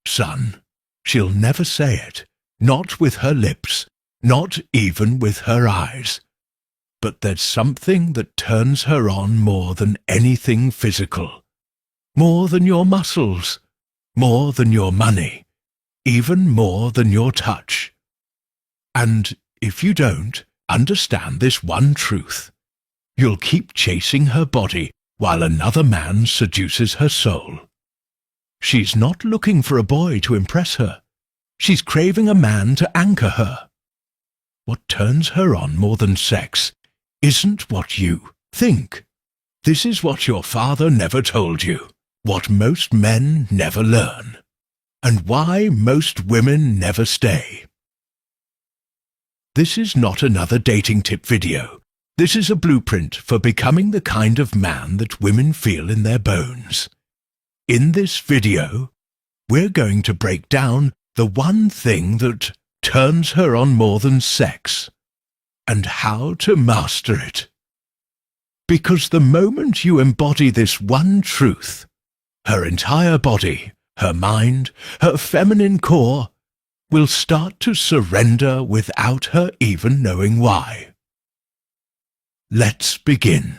son. She'll never say it, not with her lips, not even with her eyes. But there's something that turns her on more than anything physical. More than your muscles, more than your money, even more than your touch. And if you don't understand this one truth, you'll keep chasing her body while another man seduces her soul. She's not looking for a boy to impress her. She's craving a man to anchor her. What turns her on more than sex isn't what you think. This is what your father never told you, what most men never learn, and why most women never stay. This is not another dating tip video. This is a blueprint for becoming the kind of man that women feel in their bones. In this video, we're going to break down the one thing that turns her on more than sex, and how to master it. Because the moment you embody this one truth, her entire body, her mind, her feminine core will start to surrender without her even knowing why. Let's begin.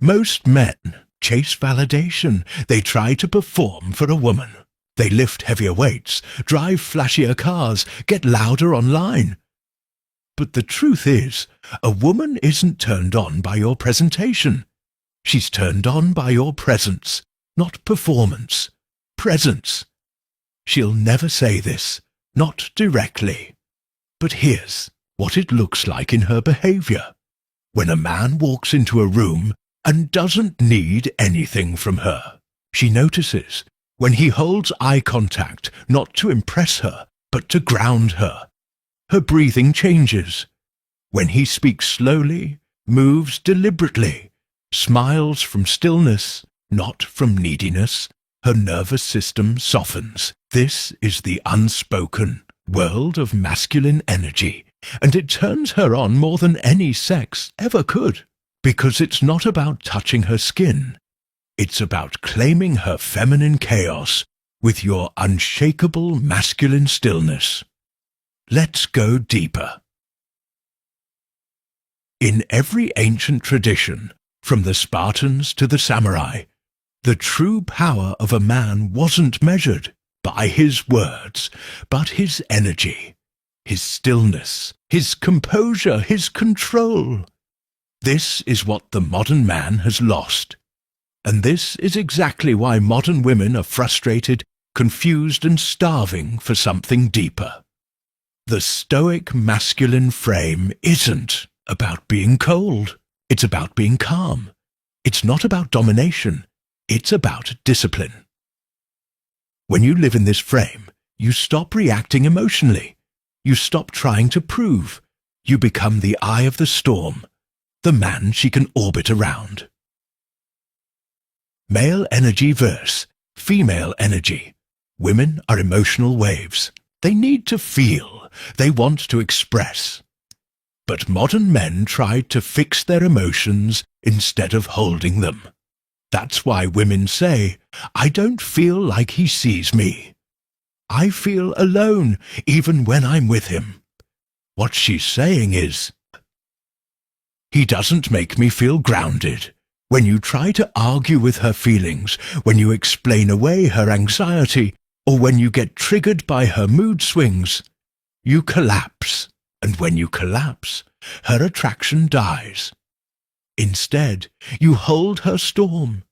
Most men chase validation. They try to perform for a woman. They lift heavier weights, drive flashier cars, get louder online. But the truth is, a woman isn't turned on by your presentation. She's turned on by your presence, not performance. Presence. She'll never say this, not directly. But here's what it looks like in her behavior. When a man walks into a room and doesn't need anything from her, she notices. When he holds eye contact, not to impress her, but to ground her, her breathing changes. When he speaks slowly, moves deliberately, smiles from stillness, not from neediness, her nervous system softens. This is the unspoken world of masculine energy, and it turns her on more than any sex ever could, because it's not about touching her skin. It's about claiming her feminine chaos with your unshakable masculine stillness. Let's go deeper. In every ancient tradition, from the Spartans to the samurai, the true power of a man wasn't measured by his words, but his energy, his stillness, his composure, his control. This is what the modern man has lost. And this is exactly why modern women are frustrated, confused, and starving for something deeper. The Stoic masculine frame isn't about being cold. It's about being calm. It's not about domination. It's about discipline. When you live in this frame, you stop reacting emotionally. You stop trying to prove. You become the eye of the storm, the man she can orbit around. Male energy versus female energy. Women are emotional waves. They need to feel. They want to express. But modern men tried to fix their emotions instead of holding them. That's why women say, "I don't feel like he sees me. I feel alone even when I'm with him." What she's saying is, "He doesn't make me feel grounded." When you try to argue with her feelings, when you explain away her anxiety, or when you get triggered by her mood swings, you collapse. And when you collapse, her attraction dies. Instead, you hold her storm.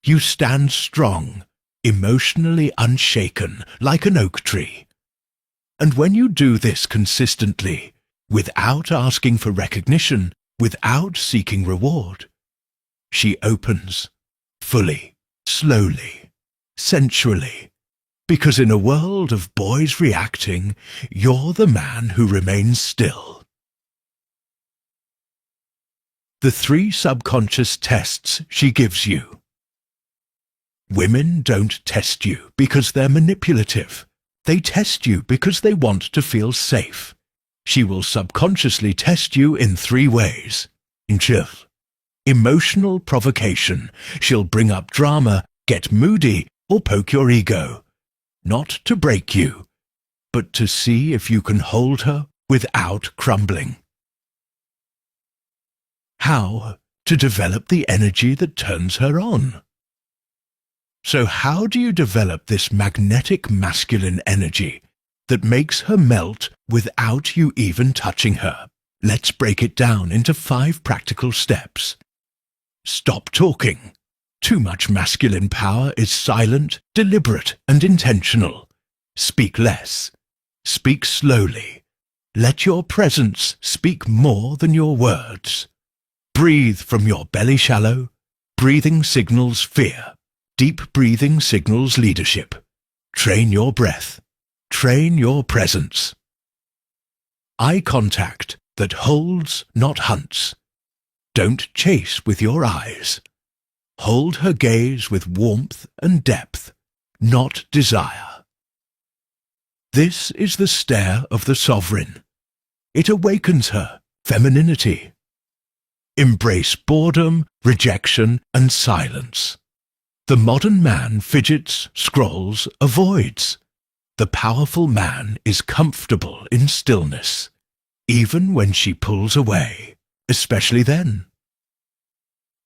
You stand strong, emotionally unshaken, like an oak tree. And when you do this consistently, without asking for recognition, without seeking reward, she opens, fully, slowly, sensually, because in a world of boys reacting, you're the man who remains still. The 3 subconscious tests she gives you. Women don't test you because they're manipulative. They test you because they want to feel safe. She will subconsciously test you in 3 ways. Emotional provocation. She'll bring up drama, get moody, or poke your ego. not to break you, but to see if you can hold her without crumbling. How to develop the energy that turns her on? So how do you develop this magnetic masculine energy that makes her melt without you even touching her? Let's break it down into 5 practical steps. Stop talking. Too much masculine power is silent, deliberate, and intentional. Speak less. Speak slowly. Let your presence speak more than your words. Breathe from your belly shallow. Breathing signals fear. Deep breathing signals leadership. Train your breath. Train your presence. Eye contact that holds, not hunts. Don't chase with your eyes. Hold her gaze with warmth and depth, not desire. This is the stare of the sovereign. It awakens her femininity. Embrace boredom, rejection, and silence. The modern man fidgets, scrolls, avoids. The powerful man is comfortable in stillness, even when she pulls away, especially then.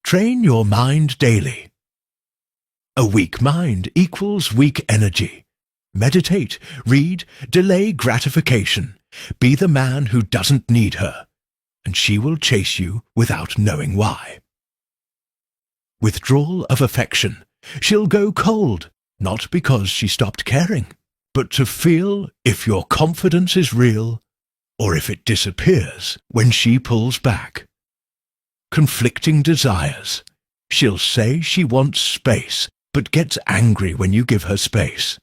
Train your mind daily. A weak mind equals weak energy. Meditate, read, delay gratification. Be the man who doesn't need her, and she will chase you without knowing why. Withdrawal of affection. She'll go cold, not because she stopped caring, but to feel if your confidence is real or if it disappears when she pulls back. Conflicting desires. She'll say she wants space, but gets angry when you give her space.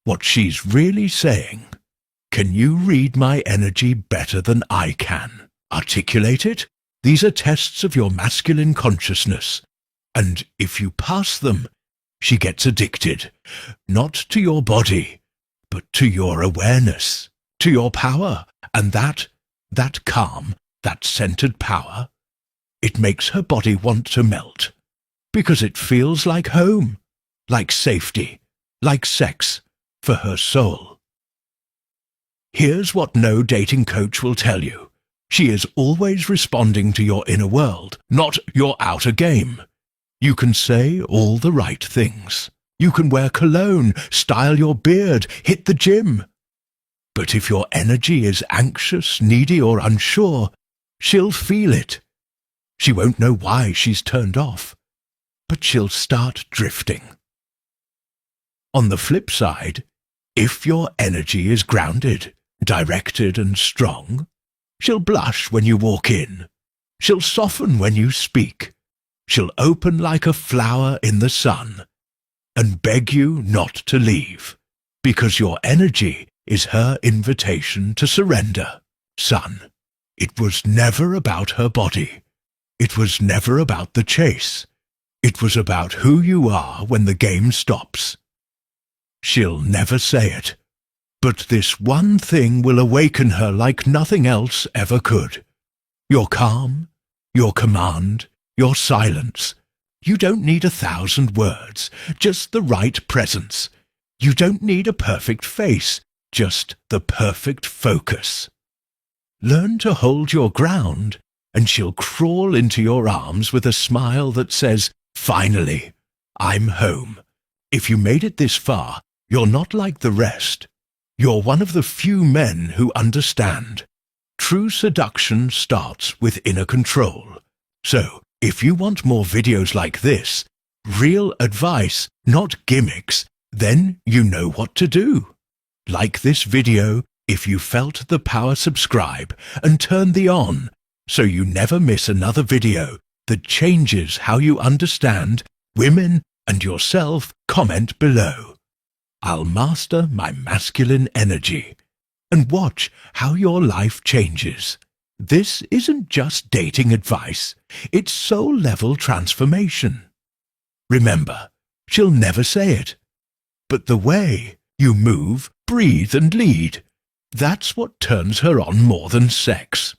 What she's really saying: can you read my energy better than I can? Articulate it? These are tests of your masculine consciousness, and if you pass them, she gets addicted, not to your body, but to your awareness, to your power, and that calm, that centered power, it makes her body want to melt, because it feels like home, like safety, like sex, for her soul. Here's what no dating coach will tell you. She is always responding to your inner world, not your outer game. You can say all the right things. You can wear cologne, style your beard, hit the gym. But if your energy is anxious, needy, or unsure, she'll feel it. She won't know why she's turned off, but she'll start drifting. On the flip side, if your energy is grounded, directed, and strong, she'll blush when you walk in. She'll soften when you speak. She'll open like a flower in the sun and beg you not to leave, because your energy is her invitation to surrender. Son, it was never about her body. It was never about the chase. It was about who you are when the game stops. She'll never say it, but this one thing will awaken her like nothing else ever could. Your calm, your command, your silence. You don't need 1,000 words, just the right presence. You don't need a perfect face, just the perfect focus. Learn to hold your ground, and she'll crawl into your arms with a smile that says, "Finally, I'm home." If you made it this far, you're not like the rest. You're one of the few men who understand. True seduction starts with inner control. So, if you want more videos like this, real advice, not gimmicks, then you know what to do. Like this video if you felt the power, subscribe and turn the on so you never miss another video that changes how you understand women and yourself. Comment below. I'll master my masculine energy and watch how your life changes. This isn't just dating advice, it's soul-level transformation. Remember, she'll never say it, but the way you move, breathe, and lead, that's what turns her on more than sex.